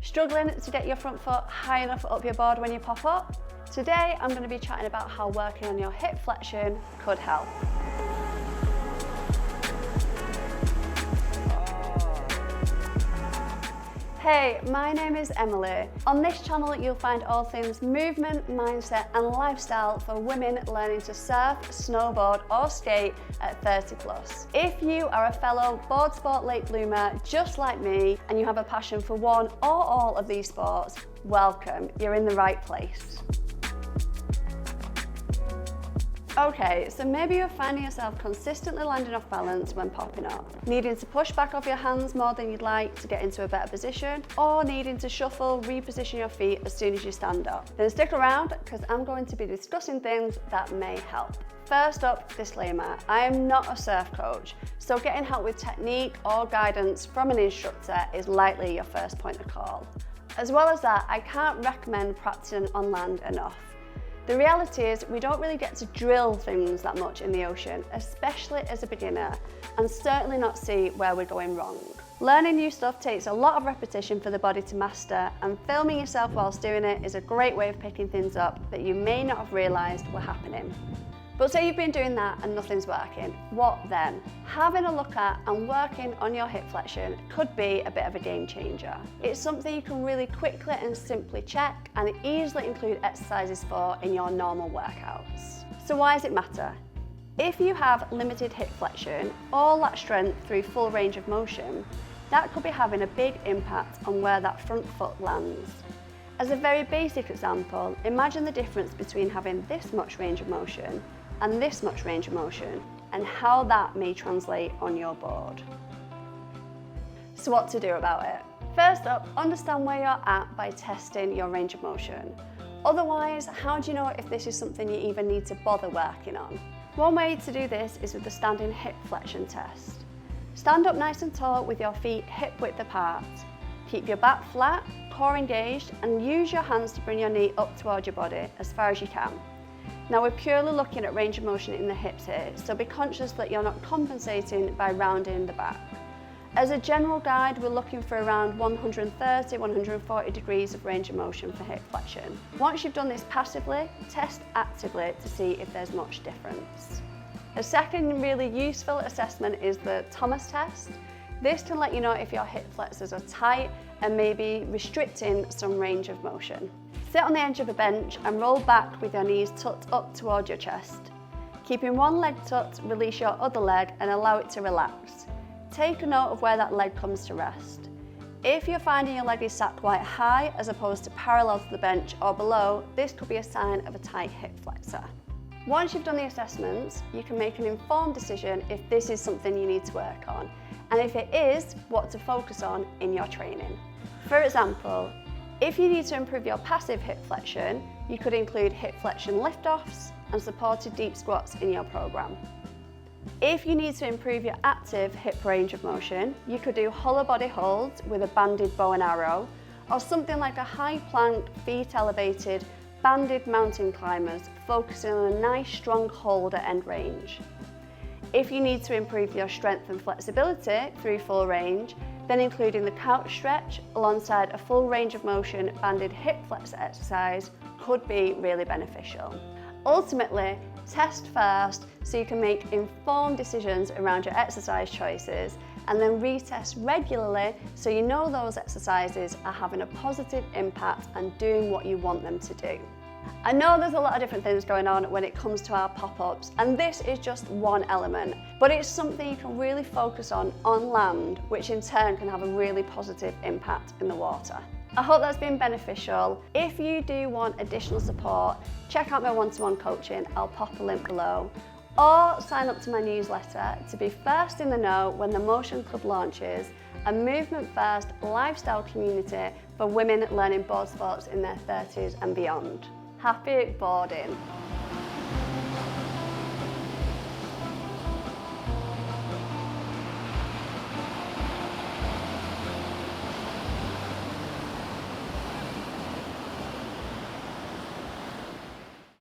Struggling to get your front foot high enough up your board when you pop up? Today I'm going to be chatting about how working on your hip flexion could help. Hey, my name is Emily. On this channel you'll find all things movement, mindset and lifestyle for women learning to surf, snowboard or skate at 30 plus. If you are a fellow board sport late bloomer just like me and you have a passion for one or all of these sports, welcome, you're in the right place. Okay, so maybe you're finding yourself consistently landing off balance when popping up, needing to push back off your hands more than you'd like to get into a better position, or needing to shuffle, reposition your feet as soon as you stand up. Then stick around because I'm going to be discussing things that may help. First up, disclaimer, I am not a surf coach, so getting help with technique or guidance from an instructor is likely your first point of call. As well as that, I can't recommend practicing on land enough. The reality is we don't really get to drill things that much in the ocean, especially as a beginner, and certainly not see where we're going wrong. Learning new stuff takes a lot of repetition for the body to master, and filming yourself whilst doing it is a great way of picking things up that you may not have realised were happening. But say you've been doing that and nothing's working, what then? Having a look at and working on your hip flexion could be a bit of a game changer. It's something you can really quickly and simply check and easily include exercises for in your normal workouts. So why does it matter? If you have limited hip flexion or lack strength through full range of motion, that could be having a big impact on where that front foot lands. As a very basic example, imagine the difference between having this much range of motion and this much range of motion, and how that may translate on your board. So what to do about it? First up, understand where you're at by testing your range of motion. Otherwise, how do you know if this is something you even need to bother working on? One way to do this is with the standing hip flexion test. Stand up nice and tall with your feet hip width apart. Keep your back flat, core engaged, and use your hands to bring your knee up towards your body as far as you can. Now we're purely looking at range of motion in the hips here, so be conscious that you're not compensating by rounding the back. As a general guide, we're looking for around 130–140 degrees of range of motion for hip flexion. Once you've done this passively, test actively to see if there's much difference. A second really useful assessment is the Thomas test. This can let you know if your hip flexors are tight and maybe restricting some range of motion. Sit on the edge of a bench and roll back with your knees tucked up towards your chest. Keeping one leg tucked, release your other leg and allow it to relax. Take a note of where that leg comes to rest. If you're finding your leg is sat quite high as opposed to parallel to the bench or below, this could be a sign of a tight hip flexor. Once you've done the assessments, you can make an informed decision if this is something you need to work on, and if it is, what to focus on in your training. For example, if you need to improve your passive hip flexion, you could include hip flexion lift-offs and supported deep squats in your program. If you need to improve your active hip range of motion, you could do hollow body holds with a banded bow and arrow, or something like a high plank, feet elevated, banded mountain climbers, focusing on a nice strong hold at end range. If you need to improve your strength and flexibility through full range, then including the couch stretch alongside a full range of motion banded hip flexor exercise could be really beneficial. Ultimately, test first so you can make informed decisions around your exercise choices, and then retest regularly so you know those exercises are having a positive impact and doing what you want them to do. I know there's a lot of different things going on when it comes to our pop-ups, and this is just one element, but it's something you can really focus on land, which in turn can have a really positive impact in the water. I hope that's been beneficial. If you do want additional support, check out my one-to-one coaching, I'll pop a link below, or sign up to my newsletter to be first in the know when the Motion Club launches, a movement-first lifestyle community for women learning board sports in their 30s and beyond. Happy boarding!